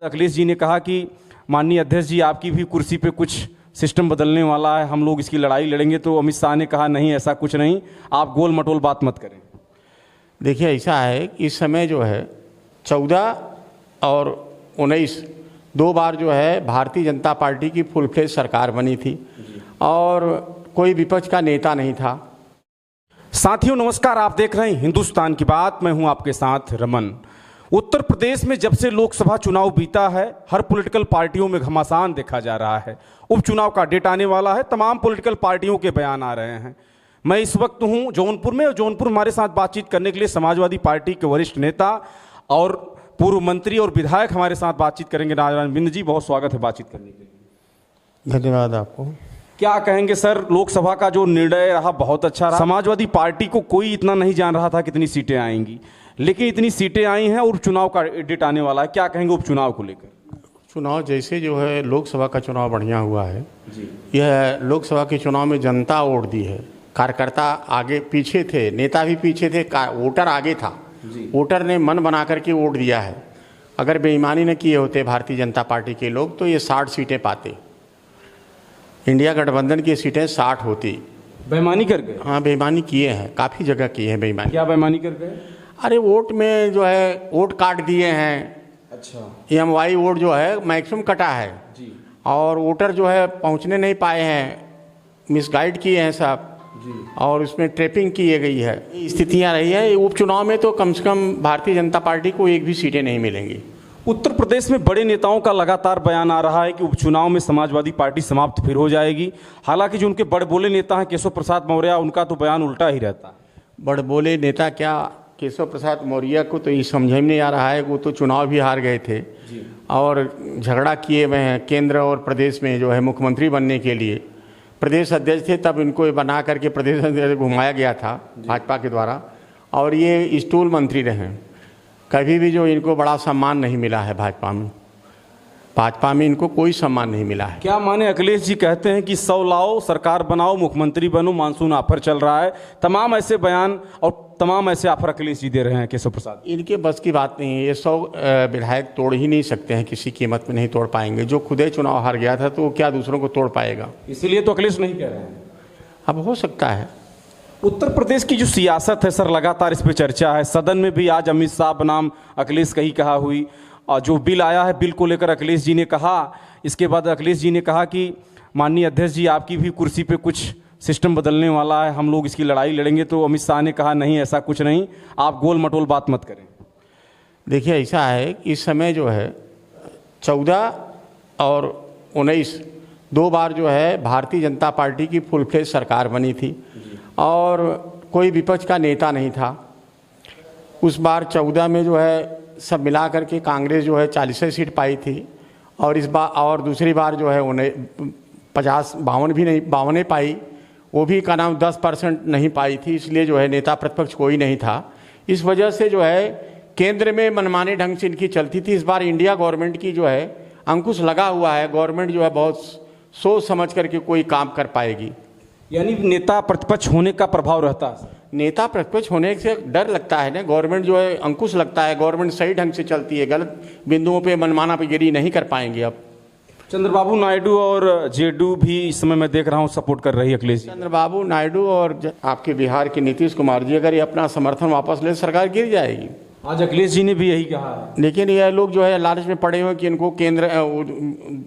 अखिलेश जी ने कहा कि माननीय अध्यक्ष जी आपकी भी कुर्सी पे कुछ सिस्टम बदलने वाला है, हम लोग इसकी लड़ाई लड़ेंगे। तो अमित शाह ने कहा नहीं, ऐसा कुछ नहीं, आप गोल मटोल बात मत करें। देखिए, ऐसा है कि इस समय जो है 14 और 19 दो बार जो है भारतीय जनता पार्टी की फुल फ्लेज सरकार बनी थी और कोई विपक्ष का नेता नहीं था। साथियों नमस्कार, आप देख रहे हैं हिंदुस्तान की बात, मैं हूं आपके साथ रमन। उत्तर प्रदेश में जब से लोकसभा चुनाव बीता है, हर पॉलिटिकल पार्टियों में घमासान देखा जा रहा है। उपचुनाव का डेट आने वाला है, तमाम पॉलिटिकल पार्टियों के बयान आ रहे हैं। मैं इस वक्त हूं जौनपुर में और जौनपुर हमारे साथ बातचीत करने के लिए समाजवादी पार्टी के वरिष्ठ नेता और पूर्व मंत्री और विधायक हमारे साथ बातचीत करेंगे। नारायण बिंद जी, बहुत स्वागत है बातचीत करने के लिए। धन्यवाद आपको। क्या कहेंगे सर, लोकसभा का जो निर्णय रहा बहुत अच्छा रहा। समाजवादी पार्टी को कोई इतना नहीं जान रहा था कितनी सीटें आएंगी, लेकिन इतनी सीटें आई हैं और चुनाव का डेट आने वाला है। क्या कहेंगे उपचुनाव को लेकर? चुनाव जैसे जो है लोकसभा का चुनाव बढ़िया हुआ है जी। यह लोकसभा के चुनाव में जनता वोट दी है। कार्यकर्ता आगे पीछे थे, नेता भी पीछे थे, वोटर आगे था। वोटर ने मन बना करके वोट दिया है। अगर बेईमानी न किए होते भारतीय जनता पार्टी के लोग तो ये 60 सीटें पाते। इंडिया गठबंधन की सीटें 60 होती। बेईमानी कर गए? हाँ, बेईमानी किए हैं, काफ़ी जगह किए हैं बेईमानी। क्या बेईमानी कर गए? अरे वोट में जो है वोट काट दिए हैं। अच्छा। EMI वोट जो है मैक्सिमम कटा है जी। और वोटर जो है पहुंचने नहीं पाए हैं, मिसगाइड किए हैं साहब जी। और उसमें ट्रैपिंग की गई है, स्थितियां रही है। उपचुनाव में तो कम से कम भारतीय जनता पार्टी को एक भी सीटें नहीं मिलेंगी। उत्तर प्रदेश में बड़े नेताओं का लगातार बयान आ रहा है कि उपचुनाव में समाजवादी पार्टी समाप्त फिर हो जाएगी। हालांकि जो उनके बड़बोले नेता हैं केशव प्रसाद मौर्य, उनका तो बयान उल्टा ही रहता है। बड़बोले नेता क्या, केशव प्रसाद मौर्य को तो ये समझ में नहीं आ रहा है। वो तो चुनाव भी हार गए थे और झगड़ा किए हुए हैं केंद्र और प्रदेश में जो है मुख्यमंत्री बनने के लिए। प्रदेश अध्यक्ष थे तब इनको बना करके प्रदेश अध्यक्ष घुमाया गया था भाजपा के द्वारा, और ये स्टूल मंत्री रहे। कभी भी जो इनको बड़ा सम्मान नहीं मिला है भाजपा में इनको कोई सम्मान नहीं मिला है। क्या माने अखिलेश जी कहते हैं कि 100 लाओ, सरकार बनाओ, मुख्यमंत्री बनो, मानसून ऑफर चल रहा है। तमाम ऐसे बयान और तमाम ऐसे ऑफर अखिलेश जी दे रहे हैं केशव प्रसाद। इनके बस की बात नहीं है। ये 100 विधायक तोड़ ही नहीं सकते हैं, किसी कीमत में नहीं तोड़ पाएंगे। जो खुद ही चुनाव हार गया था तो वो क्या दूसरों को तोड़ पाएगा? इसीलिए तो अखिलेश नहीं कह रहे हैं। अब हो सकता है। उत्तर प्रदेश की जो सियासत है सर, लगातार इस पर चर्चा है। सदन में भी आज अमित शाह बनाम अखिलेश कही कहा हुई, और जो बिल आया है बिल को लेकर अखिलेश जी ने कहा। इसके बाद अखिलेश जी ने कहा कि माननीय अध्यक्ष जी आपकी भी कुर्सी पे कुछ सिस्टम बदलने वाला है, हम लोग इसकी लड़ाई लड़ेंगे। तो अमित शाह ने कहा नहीं, ऐसा कुछ नहीं, आप गोल मटोल बात मत करें। देखिए, ऐसा है कि इस समय जो है 14 और 19 दो बार जो है भारतीय जनता पार्टी की फुल फ्लेज सरकार बनी थी और कोई विपक्ष का नेता नहीं था। उस बार 14 में जो है सब मिला करके कांग्रेस जो है 40 सीट पाई थी, और इस बार और दूसरी बार जो है उन्हें 52 पाई। वो भी का नाम 10% नहीं पाई थी, इसलिए जो है नेता प्रतिपक्ष कोई नहीं था। इस वजह से जो है केंद्र में मनमाने ढंग से इनकी चलती थी। इस बार इंडिया गवर्नमेंट की जो है अंकुश लगा हुआ है। गवर्नमेंट जो है बहुत सोच समझ करके कोई काम कर पाएगी। यानी नेता प्रतिपक्ष होने का प्रभाव रहता है? नेता प्रतिपक्ष होने से डर लगता है ना। गवर्नमेंट जो है अंकुश लगता है, गवर्नमेंट सही ढंग से चलती है, गलत बिंदुओं पे मनमाना गिरी नहीं कर पाएंगे। अब चंद्रबाबू नायडू और जेडीयू भी इस समय मैं देख रहा हूँ सपोर्ट कर रही है अखिलेश जी। चंद्रबाबू नायडू और आपके बिहार के नीतीश कुमार जी अगर ये अपना समर्थन वापस ले, सरकार गिर जाएगी। आज अखिलेश जी ने भी यही कहा है। लेकिन यह लोग जो है लालच में पड़े हुए कि इनको केंद्र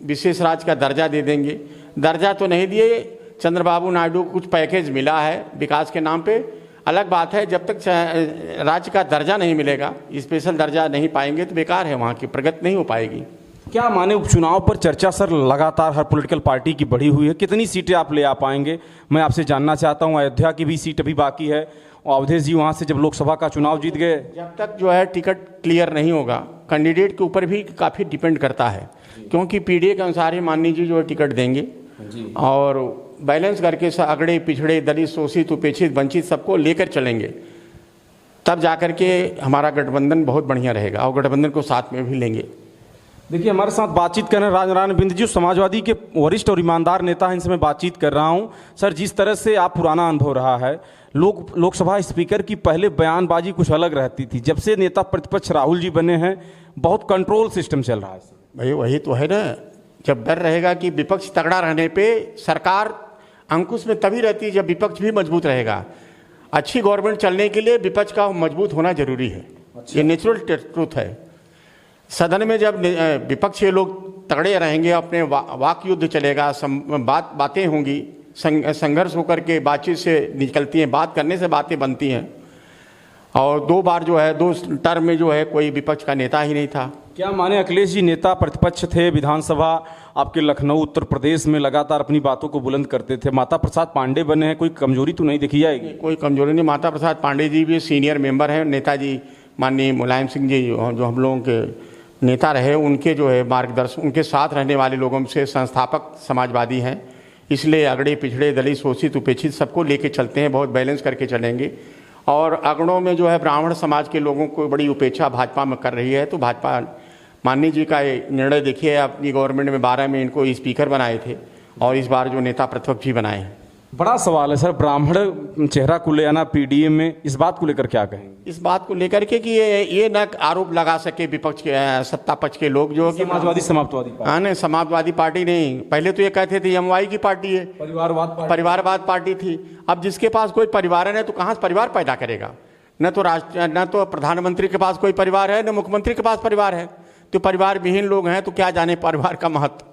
विशेष राज्य का दर्जा दे देंगे। दर्जा तो नहीं दिए। चंद्रबाबू नायडू को कुछ पैकेज मिला है विकास के नाम पे, अलग बात है। जब तक राज्य का दर्जा नहीं मिलेगा, स्पेशल दर्जा नहीं पाएंगे तो बेकार है, वहाँ की प्रगति नहीं हो पाएगी। क्या माने उपचुनाव पर चर्चा सर लगातार हर पॉलिटिकल पार्टी की बढ़ी हुई है, कितनी सीटें आप ले आ पाएंगे? मैं आपसे जानना चाहता हूँ। अयोध्या की भी सीट अभी बाकी है, और अवधेश जी वहाँ से जब लोकसभा का चुनाव जीत गए। जब तक जो है टिकट क्लियर नहीं होगा, कैंडिडेट के ऊपर भी काफ़ी डिपेंड करता है, क्योंकि PDA के अनुसार ही माननीय जी जो है टिकट देंगे और बैलेंस करके अगड़े पिछड़े दलित शोषित उपेक्षित वंचित सबको लेकर चलेंगे, तब जाकर के हमारा गठबंधन बहुत बढ़िया रहेगा और गठबंधन को साथ में भी लेंगे। देखिए, हमारे साथ बातचीत कर रहे हैं नारायण बिंद जी, समाजवादी के वरिष्ठ और ईमानदार नेता हैं, इनसे मैं बातचीत कर रहा हूं। सर, जिस तरह से आप पुराना अनुभव रहा है, लोकसभा स्पीकर की पहले बयानबाजी कुछ अलग रहती थी। जब से नेता प्रतिपक्ष राहुल जी बने हैं, बहुत कंट्रोल सिस्टम चल रहा है। भाई वही तो है ना, जब डर रहेगा कि विपक्ष तगड़ा रहने पे सरकार अंकुश में तभी रहती है जब विपक्ष भी मजबूत रहेगा। अच्छी गवर्नमेंट चलने के लिए विपक्ष का मजबूत होना जरूरी है। ये नेचुरल ट्रूथ है। सदन में जब विपक्षी लोग तगड़े रहेंगे, अपने वाक युद्ध चलेगा, बातें होंगी, संघर्ष होकर के बातचीत से निकलती हैं, बात करने से बातें बनती हैं। और 2 बार जो है 2 टर्म में जो है कोई विपक्ष का नेता ही नहीं था। क्या माने अखिलेश जी नेता प्रतिपक्ष थे, विधानसभा आपके लखनऊ उत्तर प्रदेश में लगातार अपनी बातों को बुलंद करते थे, माता प्रसाद पांडे बने हैं, कोई कमजोरी तो नहीं देखी जाएगी? कोई कमजोरी नहीं। माता प्रसाद पांडे जी भी सीनियर मेंबर हैं। नेताजी माननीय मुलायम सिंह जी जो हम लोगों के नेता रहे, उनके जो है मार्गदर्शन, उनके साथ रहने वाले लोगों से संस्थापक समाजवादी हैं। इसलिए अगड़े पिछड़े दलित शोषित उपेक्षित सबको लेके चलते हैं, बहुत बैलेंस करके चलेंगे। और अगड़ों में जो है ब्राह्मण समाज के लोगों को बड़ी उपेक्षा भाजपा में कर रही है। तो भाजपा माननीय जी का निर्णय देखिए, अपनी गवर्नमेंट में 12 में इनको स्पीकर बनाए थे और इस बार जो नेता प्रतिपक्ष भी बनाए हैं। बड़ा सवाल है सर, ब्राह्मण चेहरा को ले आना पीडीएम में, इस बात को लेकर क्या कहेंगे? इस बात को लेकर के कि ये न आरोप लगा सके विपक्ष के सत्ता पक्ष के लोग जो कि समाजवादी समाजवादी हाँ नहीं, समाजवादी पार्टी नहीं। पहले तो ये कहते थे एमवाई की पार्टी है, परिवारवाद पार्टी थी। अब जिसके पास कोई परिवार है तो कहाँ से परिवार पैदा करेगा? न तो प्रधानमंत्री के पास कोई परिवार है, न मुख्यमंत्री के पास परिवार है। तो परिवार विहीन लोग हैं तो क्या जाने परिवार का महत्व।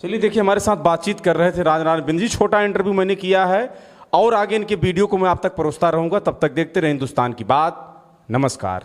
चलिए देखिए, हमारे साथ बातचीत कर रहे थे राजनारायण बिंद जी। छोटा इंटरव्यू मैंने किया है और आगे इनके वीडियो को मैं आप तक परोसता रहूंगा। तब तक देखते रहे हिंदुस्तान की बात। नमस्कार।